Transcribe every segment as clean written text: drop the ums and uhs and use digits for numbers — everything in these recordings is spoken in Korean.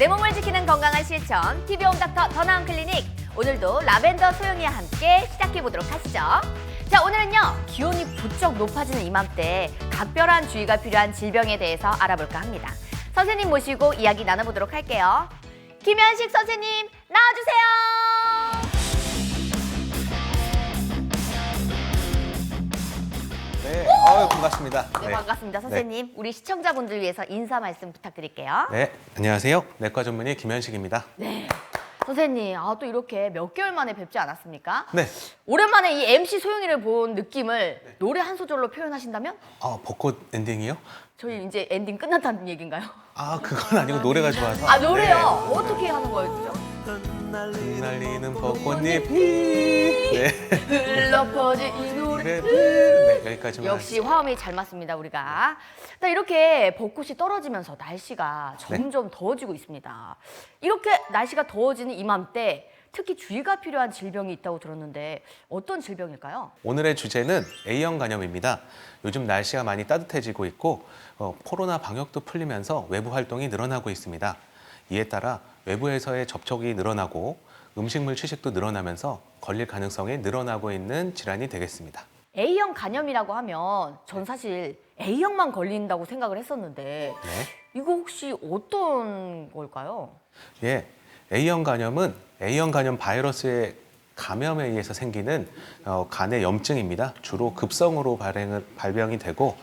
내 몸을 지키는 건강한 실천 TV홈 닥터 더 나은 클리닉. 오늘도 라벤더 소영이와 함께 시작해보도록 하시죠. 자, 오늘은요, 기온이 부쩍 높아지는 이맘때 각별한 주의가 필요한 질병에 대해서 알아볼까 합니다. 선생님 모시고 이야기 나눠보도록 할게요. 김현식 선생님 나와주세요. 네, 반갑습니다. 네, 반갑습니다. 선생님, 우리 시청자분들 위해서 인사 말씀 부탁드릴게요. 네, 안녕하세요. 내과 전문의 김현식입니다. 네. 선생님, 또 이렇게 몇 개월 만에 뵙지 않았습니까? 네. 오랜만에 이 MC 소영이를 본 느낌을 노래 한 소절로 표현하신다면? 벚꽃 엔딩이요? 저희 이제 엔딩 끝났다는 얘기인가요? 그건 아니고 노래가 좋아서. 노래요? 어떻게 하는 거였죠? 날리는 벚꽃잎이 흘러퍼진 이 노래. 네, 여기까지만. 역시 화음이 잘 맞습니다, 우리가. 자, 이렇게 벚꽃이 떨어지면서 날씨가 점점 더워지고 있습니다. 이렇게 날씨가 더워지는 이맘때 특히 주의가 필요한 질병이 있다고 들었는데 어떤 질병일까요? 오늘의 주제는 A형 간염입니다. 요즘 날씨가 많이 따뜻해지고 있고 코로나 방역도 풀리면서 외부 활동이 늘어나고 있습니다. 이에 따라 외부에서의 접촉이 늘어나고 음식물 취식도 늘어나면서 걸릴 가능성이 늘어나고 있는 질환이 되겠습니다. A형 간염이라고 하면 전 사실 A형만 걸린다고 생각을 했었는데 네. 이거 혹시 어떤 걸까요? 예, A형 간염은 A형 간염 바이러스의 감염에 의해서 생기는 간의 염증입니다. 주로 급성으로 발병이 되고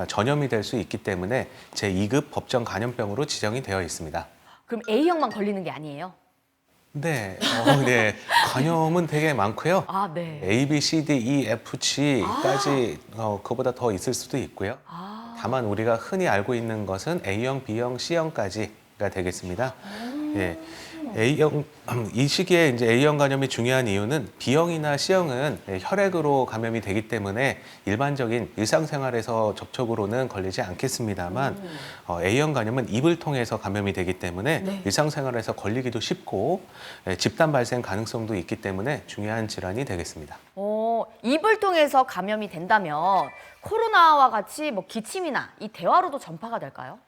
전염이 될 수 있기 때문에 제2급 법정 간염병으로 지정이 되어 있습니다. 그럼 A형만 걸리는 게 아니에요? 네, 네. 간염은 되게 많고요. 네. A, B, C, D, E, F, G까지 그보다 더 있을 수도 있고요. 다만 우리가 흔히 알고 있는 것은 A형, B형, C형까지가 되겠습니다. 예. A형, 이 시기에 이제 A형 간염이 중요한 이유는 B형이나 C형은 혈액으로 감염이 되기 때문에 일반적인 일상생활에서 접촉으로는 걸리지 않겠습니다만 A형 간염은 입을 통해서 감염이 되기 때문에 일상생활에서 걸리기도 쉽고 집단 발생 가능성도 있기 때문에 중요한 질환이 되겠습니다. 입을 통해서 감염이 된다면 코로나와 같이 뭐 기침이나 이 대화로도 전파가 될까요?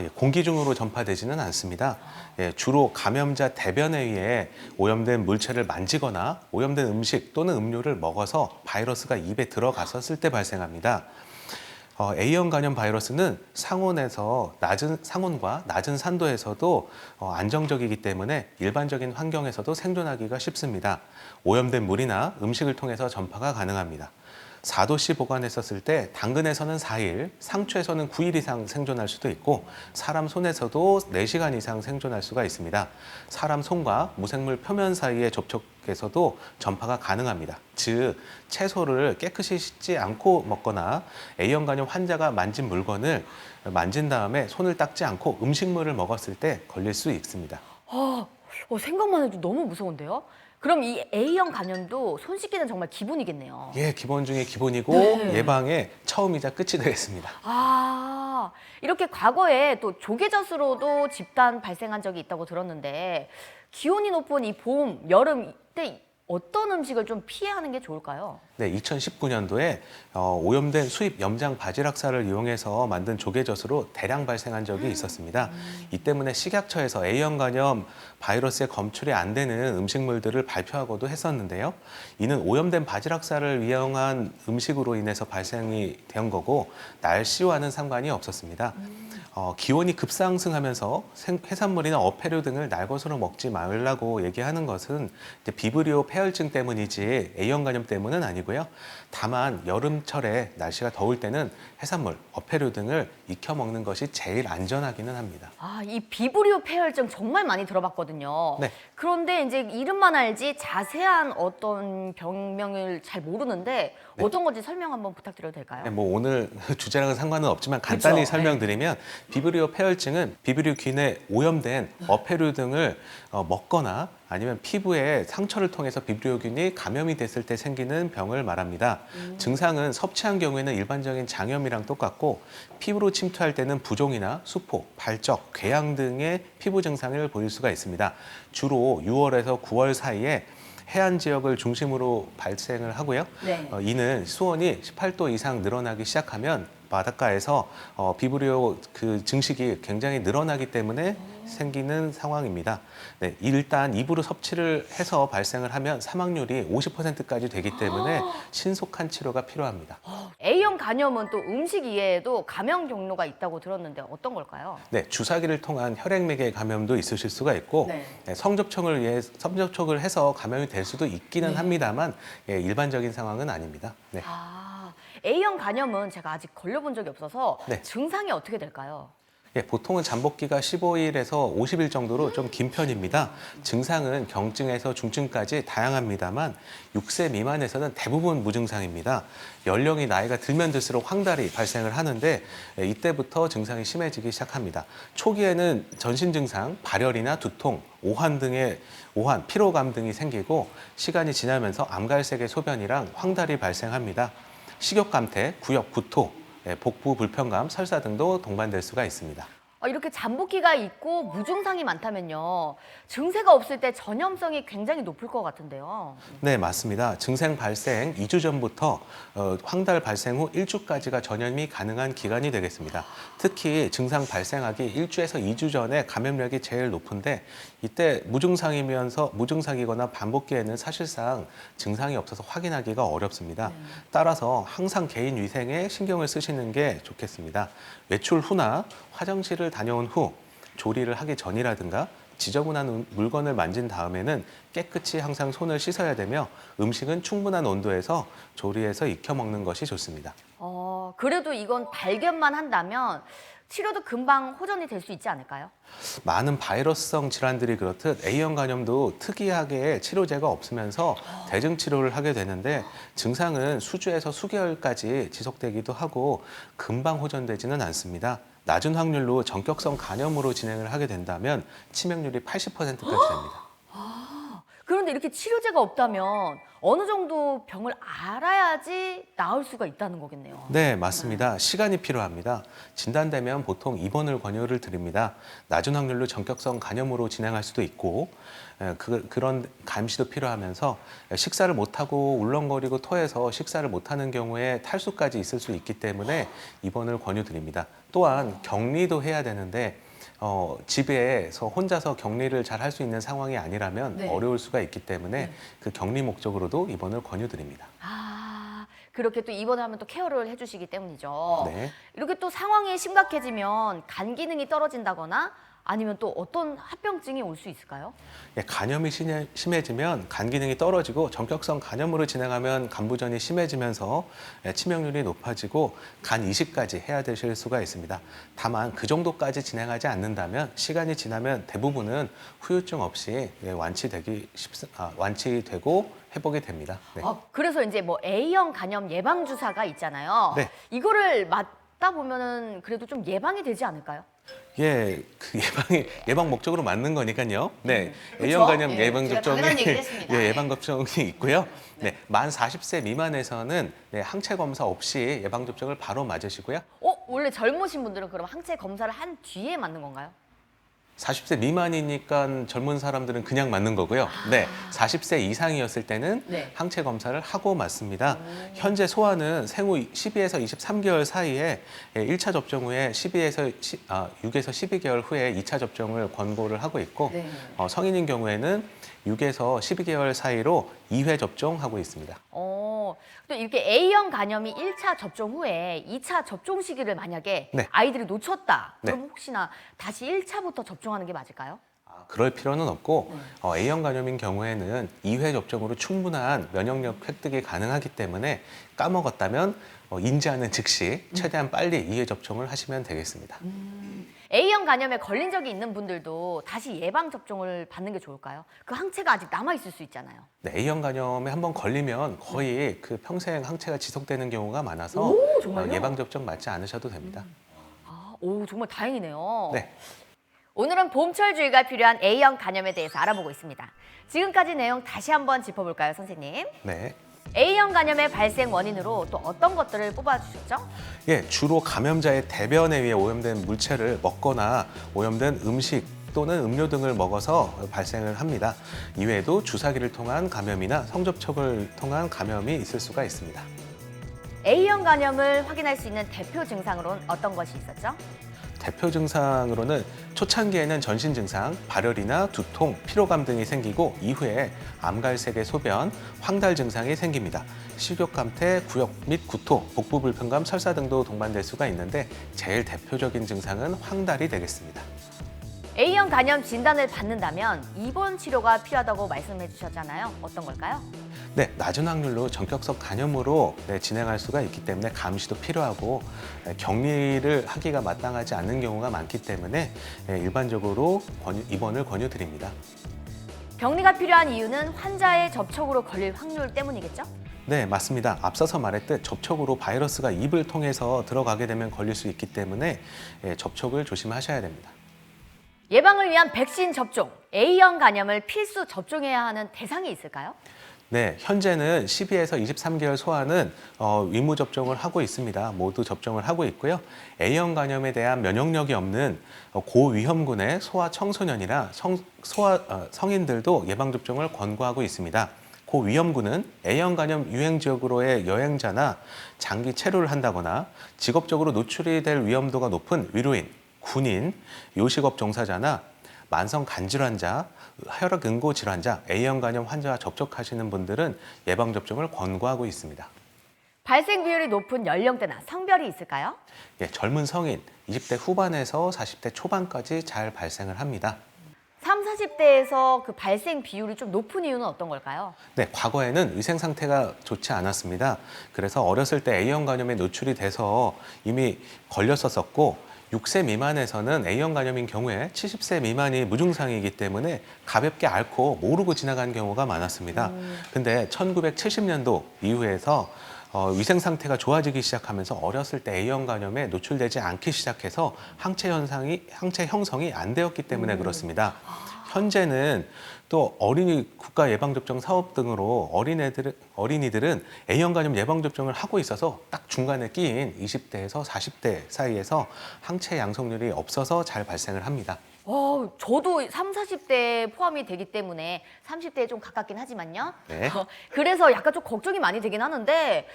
예, 공기 중으로 전파되지는 않습니다. 예, 주로 감염자 대변에 의해 오염된 물체를 만지거나 오염된 음식 또는 음료를 먹어서 바이러스가 입에 들어갔었을 때 발생합니다. A형 간염 바이러스는 상온과 낮은 산도에서도 안정적이기 때문에 일반적인 환경에서도 생존하기가 쉽습니다. 오염된 물이나 음식을 통해서 전파가 가능합니다. 4도씨 보관했었을 때 당근에서는 4일, 상추에서는 9일 이상 생존할 수도 있고 사람 손에서도 4시간 이상 생존할 수가 있습니다. 사람 손과 무생물 표면 사이의 접촉에서도 전파가 가능합니다. 즉, 채소를 깨끗이 씻지 않고 먹거나 A형 간염 환자가 만진 물건을 만진 다음에 손을 닦지 않고 음식물을 먹었을 때 걸릴 수 있습니다. 생각만 해도 너무 무서운데요? 그럼 이 A형 간염도 손 씻기는 정말 기본이겠네요. 예, 기본 중에 기본이고 예방의 처음이자 끝이 되겠습니다. 이렇게 과거에 또 조개젖으로도 집단 발생한 적이 있다고 들었는데 기온이 높은 이 봄, 여름 때 어떤 음식을 좀 피해하는 게 좋을까요? 네, 2019년도에 오염된 수입 염장 바지락살을 이용해서 만든 조개젖으로 대량 발생한 적이 있었습니다. 이 때문에 식약처에서 A형 간염 바이러스의 검출이 안 되는 음식물들을 발표하고도 했었는데요. 이는 오염된 바지락살을 이용한 음식으로 인해서 발생이 된 거고 날씨와는 상관이 없었습니다. 기온이 급상승하면서 해산물이나 어패류 등을 날것으로 먹지 말라고 얘기하는 것은 비브리오 폐혈증 때문이지 A형 간염 때문은 아니고요. 다만 여름철에 날씨가 더울 때는 해산물, 어패류 등을 익혀 먹는 것이 제일 안전하기는 합니다. 이 비브리오 폐혈증 정말 많이 들어봤거든요. 네. 그런데 이제 이름만 알지 자세한 어떤 병명을 잘 모르는데 어떤 건지 설명 한번 부탁드려도 될까요? 네, 뭐 오늘 주제랑은 상관은 없지만 간단히 그쵸? 설명드리면 비브리오 폐혈증은 비브리오균에 오염된 어패류 등을 먹거나 아니면 피부에 상처를 통해서 비브리오균이 감염이 됐을 때 생기는 병을 말합니다. 증상은 섭취한 경우에는 일반적인 장염이랑 똑같고 피부로 침투할 때는 부종이나 수포, 발적, 궤양 등의 피부 증상을 보일 수가 있습니다. 주로 6월에서 9월 사이에 해안 지역을 중심으로 발생을 하고요. 이는 수온이 18도 이상 늘어나기 시작하면 바닷가에서 비브리오 그 증식이 굉장히 늘어나기 때문에 생기는 상황입니다. 네, 일단 입으로 섭취를 해서 발생을 하면 사망률이 50%까지 되기 때문에 신속한 치료가 필요합니다. A형 간염은 또 음식 이외에도 감염 경로가 있다고 들었는데 어떤 걸까요? 네, 주사기를 통한 혈액맥의 감염도 있으실 수가 있고 네. 성접촉을 해서 감염이 될 수도 있기는 합니다만 일반적인 상황은 아닙니다. 네. A형 간염은 제가 아직 걸려본 적이 없어서 네. 증상이 어떻게 될까요? 보통은 잠복기가 15일에서 50일 정도로 좀 긴 편입니다. 증상은 경증에서 중증까지 다양합니다만 6세 미만에서는 대부분 무증상입니다. 연령이 나이가 들면 들수록 황달이 발생을 하는데 이때부터 증상이 심해지기 시작합니다. 초기에는 전신 증상, 발열이나 두통, 오한, 피로감 등이 생기고 시간이 지나면서 암갈색의 소변이랑 황달이 발생합니다. 식욕감퇴, 구역 구토, 복부 불편감, 설사 등도 동반될 수가 있습니다. 이렇게 잠복기가 있고 무증상이 많다면요. 증세가 없을 때 전염성이 굉장히 높을 것 같은데요. 네, 맞습니다. 증상 발생 2주 전부터 황달 발생 후 1주까지가 전염이 가능한 기간이 되겠습니다. 특히 증상 발생하기 1주에서 2주 전에 감염력이 제일 높은데 이때 무증상이거나 반복기에는 사실상 증상이 없어서 확인하기가 어렵습니다. 따라서 항상 개인 위생에 신경을 쓰시는 게 좋겠습니다. 외출 후나 화장실을 다녀온 후 조리를 하기 전이라든가 지저분한 물건을 만진 다음에는 깨끗이 항상 손을 씻어야 되며 음식은 충분한 온도에서 조리해서 익혀 먹는 것이 좋습니다. 그래도 이건 발견만 한다면 치료도 금방 호전이 될 수 있지 않을까요? 많은 바이러스성 질환들이 그렇듯 A형 간염도 특이하게 치료제가 없으면서 대증 치료를 하게 되는데 증상은 수주에서 수개월까지 지속되기도 하고 금방 호전되지는 않습니다. 낮은 확률로 전격성 간염으로 진행을 하게 된다면 치명률이 80%까지 됩니다. 그런데 이렇게 치료제가 없다면 어느 정도 병을 알아야지 나을 수가 있다는 거겠네요. 네, 맞습니다. 시간이 필요합니다. 진단되면 보통 입원을 권유를 드립니다. 낮은 확률로 전격성 간염으로 진행할 수도 있고 그런 감시도 필요하면서 식사를 못하고 울렁거리고 토해서 식사를 못하는 경우에 탈수까지 있을 수 있기 때문에 입원을 권유드립니다. 또한 격리도 해야 되는데 집에서 혼자서 격리를 잘 할 수 있는 상황이 아니라면 네. 어려울 수가 있기 때문에 그 격리 목적으로도 입원을 권유드립니다. 그렇게 또 입원을 하면 또 케어를 해주시기 때문이죠. 네. 이렇게 또 상황이 심각해지면 간 기능이 떨어진다거나 아니면 또 어떤 합병증이 올 수 있을까요? 간염이 심해지면 간 기능이 떨어지고 전격성 간염으로 진행하면 간부전이 심해지면서 치명률이 높아지고 간 이식까지 해야 되실 수가 있습니다. 다만 그 정도까지 진행하지 않는다면 시간이 지나면 대부분은 후유증 없이 완치되고 회복이 됩니다. 네. 그래서 이제 뭐 A형 간염 예방 주사가 있잖아요. 네. 이거를 맞다 보면은 그래도 좀 예방이 되지 않을까요? 그 예방 목적으로 맞는 거니까요. 네, 그쵸? A형 간염 예, 예방 제가 접종이 당연한 얘기를 했습니다. 예방 접종이 있고요. 네, 만 40세 미만에서는 항체 검사 없이 예방 접종을 바로 맞으시고요. 원래 젊으신 분들은 그럼 항체 검사를 한 뒤에 맞는 건가요? 40세 미만이니까 젊은 사람들은 그냥 맞는 거고요. 네, 40세 이상이었을 때는 네. 항체 검사를 하고 맞습니다. 현재 소아는 생후 12에서 23개월 사이에 1차 접종 후에 6에서 12개월 후에 2차 접종을 권고를 하고 있고 네. 성인인 경우에는 6에서 12개월 사이로 2회 접종하고 있습니다. 또 이렇게 A형 간염이 1차 접종 후에 2차 접종 시기를 만약에 네. 아이들이 놓쳤다. 네. 그럼 혹시나 다시 1차부터 접종하는 게 맞을까요? 그럴 필요는 없고 A형 간염인 경우에는 2회 접종으로 충분한 면역력 획득이 가능하기 때문에 까먹었다면 인지하는 즉시 최대한 빨리 2회 접종을 하시면 되겠습니다. A형 간염에 걸린 적이 있는 분들도 다시 예방 접종을 받는 게 좋을까요? 그 항체가 아직 남아 있을 수 있잖아요. 네, A형 간염에 한번 걸리면 거의 그 평생 항체가 지속되는 경우가 많아서 정말요? 예방 접종 맞지 않으셔도 됩니다. 정말 다행이네요. 네. 오늘은 봄철 주의가 필요한 A형 간염에 대해서 알아보고 있습니다. 지금까지 내용 다시 한번 짚어볼까요, 선생님? 네. A형 간염의 발생 원인으로 또 어떤 것들을 뽑아주셨죠? 주로 감염자의 대변에 의해 오염된 물체를 먹거나 오염된 음식 또는 음료 등을 먹어서 발생을 합니다. 이외에도 주사기를 통한 감염이나 성접촉을 통한 감염이 있을 수가 있습니다. A형 간염을 확인할 수 있는 대표 증상으로는 어떤 것이 있었죠? 대표 증상으로는 초창기에는 전신 증상, 발열이나 두통, 피로감 등이 생기고 이후에 암갈색의 소변, 황달 증상이 생깁니다. 식욕 감퇴, 구역 및 구토, 복부 불편감, 설사 등도 동반될 수가 있는데 제일 대표적인 증상은 황달이 되겠습니다. A형 간염 진단을 받는다면 입원 치료가 필요하다고 말씀해 주셨잖아요. 어떤 걸까요? 네, 낮은 확률로 전격성 간염으로 진행할 수가 있기 때문에 감시도 필요하고 격리를 하기가 마땅하지 않는 경우가 많기 때문에 일반적으로 입원을 권유드립니다. 격리가 필요한 이유는 환자의 접촉으로 걸릴 확률 때문이겠죠? 네, 맞습니다. 앞서서 말했듯 접촉으로 바이러스가 입을 통해서 들어가게 되면 걸릴 수 있기 때문에 접촉을 조심하셔야 됩니다. 예방을 위한 백신 접종, A형 간염을 필수 접종해야 하는 대상이 있을까요? 네, 현재는 12에서 23개월 소아는 의무 접종을 하고 있습니다. 모두 접종을 하고 있고요. A형 간염에 대한 면역력이 없는 고위험군의 소아 청소년이나 성인들도 예방 접종을 권고하고 있습니다. 고위험군은 A형 간염 유행 지역으로의 여행자나 장기 체류를 한다거나 직업적으로 노출이 될 위험도가 높은 의료인, 군인, 요식업 종사자나 만성 간질 환자, 혈액 응고 질환자, A형 간염 환자와 접촉하시는 분들은 예방 접종을 권고하고 있습니다. 발생 비율이 높은 연령대나 성별이 있을까요? 예, 젊은 성인, 20대 후반에서 40대 초반까지 잘 발생을 합니다. 30, 40대에서 그 발생 비율이 좀 높은 이유는 어떤 걸까요? 네, 과거에는 위생 상태가 좋지 않았습니다. 그래서 어렸을 때 A형 간염에 노출이 돼서 이미 걸렸었고 6세 미만에서는 A형 간염인 경우에 70세 미만이 무증상이기 때문에 가볍게 앓고 모르고 지나간 경우가 많았습니다. 근데 1970년도 이후에서 위생 상태가 좋아지기 시작하면서 어렸을 때 A형 간염에 노출되지 않기 시작해서 항체 형성이 안 되었기 때문에 그렇습니다. 현재는 또 어린이 국가 예방접종 사업 등으로 어린이들은 A형 간염 예방접종을 하고 있어서 딱 중간에 끼인 20대에서 40대 사이에서 항체 양성률이 없어서 잘 발생을 합니다. 저도 30, 40대에 포함이 되기 때문에 30대에 좀 가깝긴 하지만요. 네. 그래서 약간 좀 걱정이 많이 되긴 하는데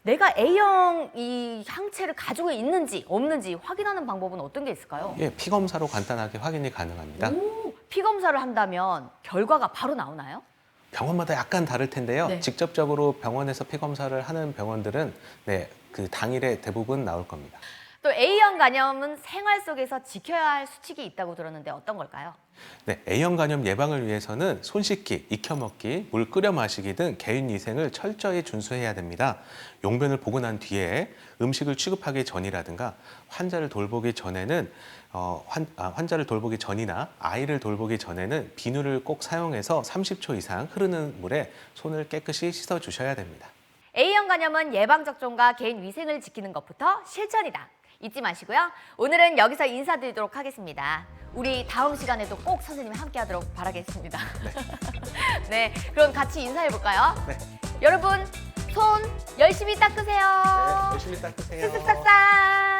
내가 A형 이 항체를 가지고 있는지 없는지 확인하는 방법은 어떤 게 있을까요? 예, 피 검사로 간단하게 확인이 가능합니다. 피 검사를 한다면 결과가 바로 나오나요? 병원마다 약간 다를 텐데요. 네. 직접적으로 병원에서 피 검사를 하는 병원들은 그 당일에 대부분 나올 겁니다. 또 A형 간염은 생활 속에서 지켜야 할 수칙이 있다고 들었는데 어떤 걸까요? 네, A형 간염 예방을 위해서는 손 씻기, 익혀 먹기, 물 끓여 마시기 등 개인 위생을 철저히 준수해야 됩니다. 용변을 보고 난 뒤에 음식을 취급하기 전이라든가 환자를 돌보기 전에는 환자를 돌보기 전이나 아이를 돌보기 전에는 비누를 꼭 사용해서 30초 이상 흐르는 물에 손을 깨끗이 씻어 주셔야 됩니다. A형 간염은 예방접종과 개인 위생을 지키는 것부터 실천이다. 잊지 마시고요. 오늘은 여기서 인사드리도록 하겠습니다. 우리 다음 시간에도 꼭 선생님이 함께하도록 바라겠습니다. 네, 그럼 같이 인사해볼까요? 네. 여러분, 손 열심히 닦으세요. 네, 열심히 닦으세요. 쓱쓱 싹싹.